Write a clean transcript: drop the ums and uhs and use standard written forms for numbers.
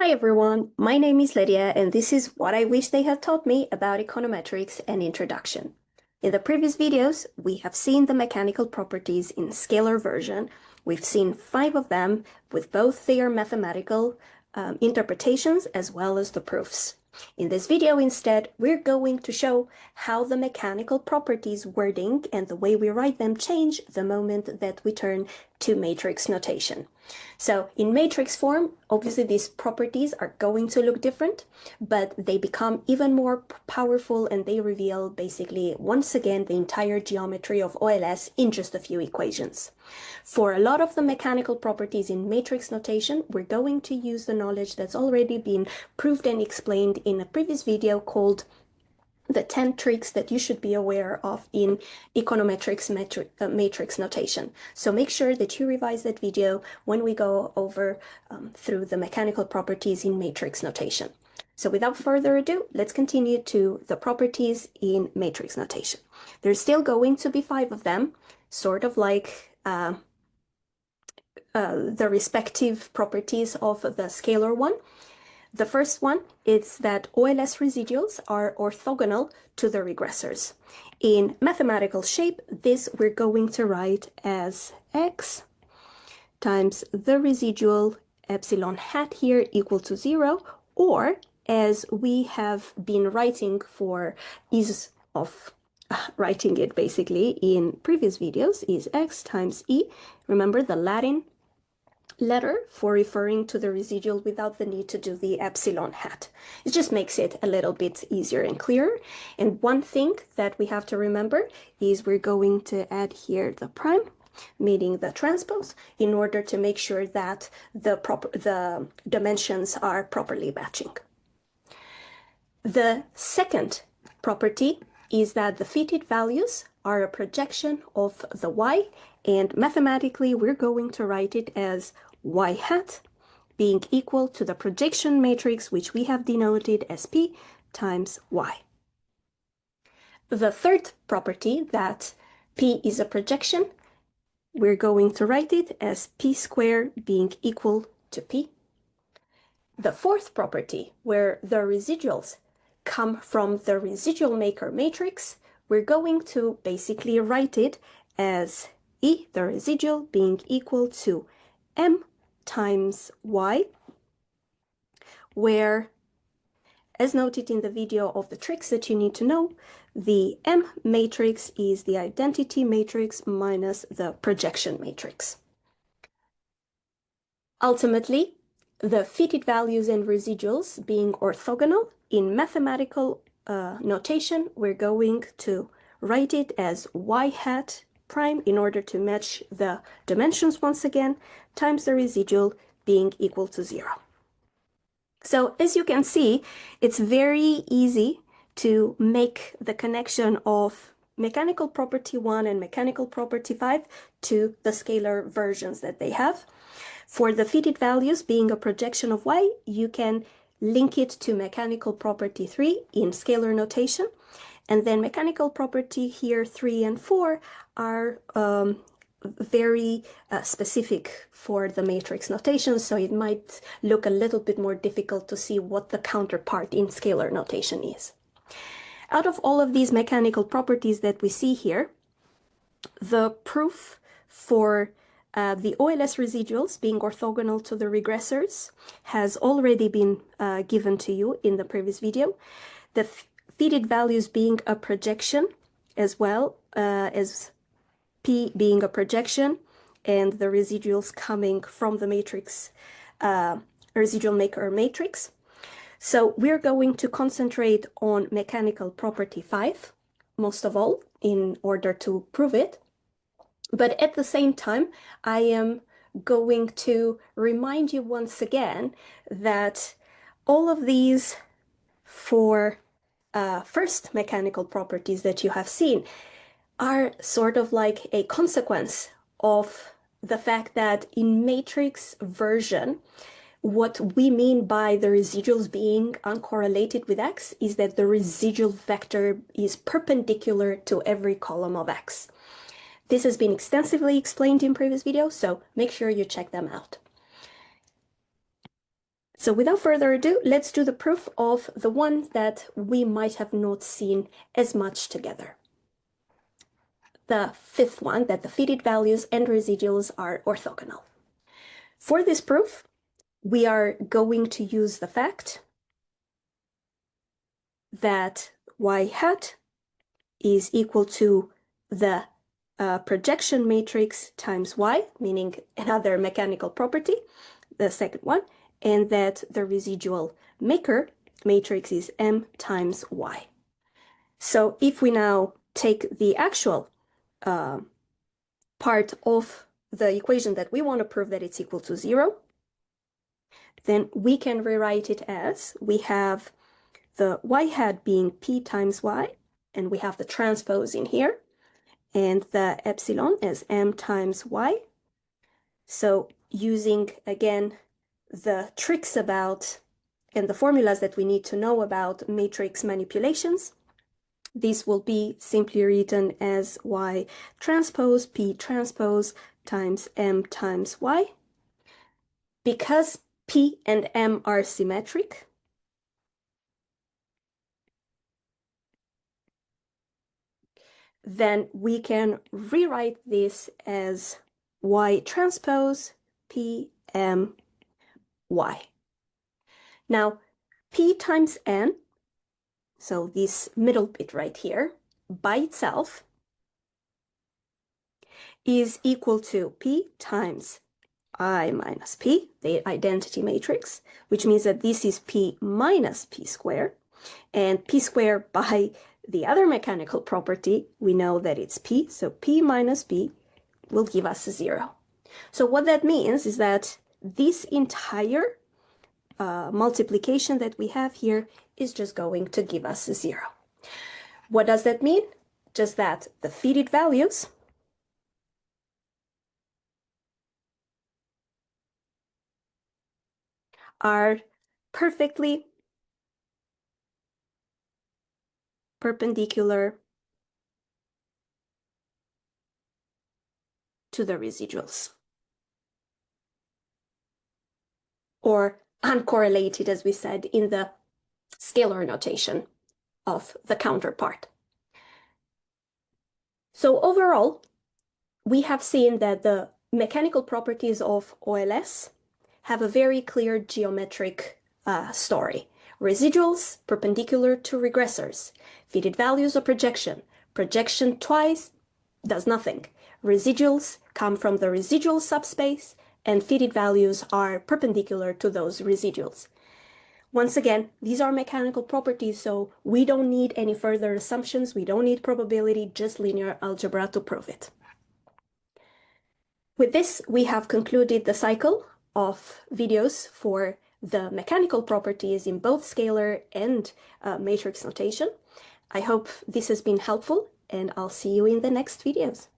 Hi everyone, my name is Lydia and this is what I wish they had taught me about econometrics and introduction. In the previous videos, we have seen the mechanical properties in scalar version. We've seen 5 of them with both their mathematical interpretations as well as the proofs. In this video instead, we're going to show how the mechanical properties wording and the way we write them change the moment that we turn to matrix notation. So in matrix form, obviously these properties are going to look different, but they become even more powerful and they reveal basically once again the entire geometry of OLS in just a few equations. For a lot of the mechanical properties in matrix notation, we're going to use the knowledge that's already been proved and explained in a previous video called the 10 tricks that you should be aware of in econometrics matrix notation. So make sure that you revise that video when we go over through the mechanical properties in matrix notation. So without further ado, let's continue to the properties in matrix notation. There's still going to be 5 of them, sort of like the respective properties of the scalar one. The first one is that OLS residuals are orthogonal to the regressors. In mathematical shape, this we're going to write as x times the residual epsilon hat here equal to 0, or as we have been writing for ease of writing it basically in previous videos, is x times e. Remember the Latin letter for referring to the residual without the need to do the epsilon hat. It just makes it a little bit easier and clearer. And one thing that we have to remember is we're going to add here the prime, meaning the transpose, in order to make sure that the dimensions are properly matching. The second property is that the fitted values are a projection of the y, and mathematically we're going to write it as y hat being equal to the projection matrix, which we have denoted as P times y. The third property, that P is a projection, we're going to write it as P squared being equal to P. The fourth property, where the residuals come from the residual maker matrix, we're going to basically write it as E, the residual, being equal to M times Y, where, as noted in the video of the tricks that you need to know, the M matrix is the identity matrix minus the projection matrix. Ultimately, the fitted values and residuals being orthogonal, in mathematical notation, we're going to write it as y hat prime in order to match the dimensions once again, times the residual being equal to 0. So as you can see, it's very easy to make the connection of mechanical property 1 and mechanical property 5 to the scalar versions that they have. For the fitted values being a projection of y, you can link it to mechanical property 3 in scalar notation. And then mechanical property here 3 and 4 are very specific for the matrix notation, so it might look a little bit more difficult to see what the counterpart in scalar notation is. Out of all of these mechanical properties that we see here, the proof for the OLS residuals being orthogonal to the regressors has already been given to you in the previous video. The fitted values being a projection as well as P being a projection and the residuals coming from the matrix, residual maker matrix. So we're going to concentrate on mechanical property 5, most of all, in order to prove it. But at the same time, I am going to remind you once again that all of these four first mechanical properties that you have seen are sort of like a consequence of the fact that in matrix version, what we mean by the residuals being uncorrelated with x is that the residual vector is perpendicular to every column of x. This has been extensively explained in previous videos, so make sure you check them out. So without further ado, let's do the proof of the one that we might have not seen as much together. The fifth one, that the fitted values and residuals are orthogonal. For this proof, we are going to use the fact that y hat is equal to the projection matrix times y, meaning another mechanical property, the second one, and that the residual maker matrix is m times y. So if we now take the actual part of the equation that we want to prove that it's equal to 0, then we can rewrite it as we have the y hat being p times y, and we have the transpose in here, and the epsilon as m times y. So using, again, the tricks about and the formulas that we need to know about matrix manipulations, this will be simply written as y transpose p transpose times m times y. Because p and m are symmetric, then we can rewrite this as y transpose p m y. Now, p times n, so this middle bit right here, by itself is equal to p times I minus p, the identity matrix, which means that this is p minus p squared, and p squared by the other mechanical property, we know that it's p, so p minus p will give us 0. So what that means is that this entire multiplication that we have here is just going to give us 0. What does that mean? Just that the fitted values are perfectly perpendicular to the residuals, or uncorrelated, as we said in the scalar notation of the counterpart. So overall, we have seen that the mechanical properties of OLS have a very clear geometric story. Residuals perpendicular to regressors. Fitted values or projection. Projection twice does nothing. Residuals come from the residual subspace, and fitted values are perpendicular to those residuals. Once again, these are mechanical properties, so we don't need any further assumptions. We don't need probability, just linear algebra to prove it. With this, we have concluded the cycle of videos for the mechanical properties in both scalar and matrix notation. I hope this has been helpful, and I'll see you in the next videos.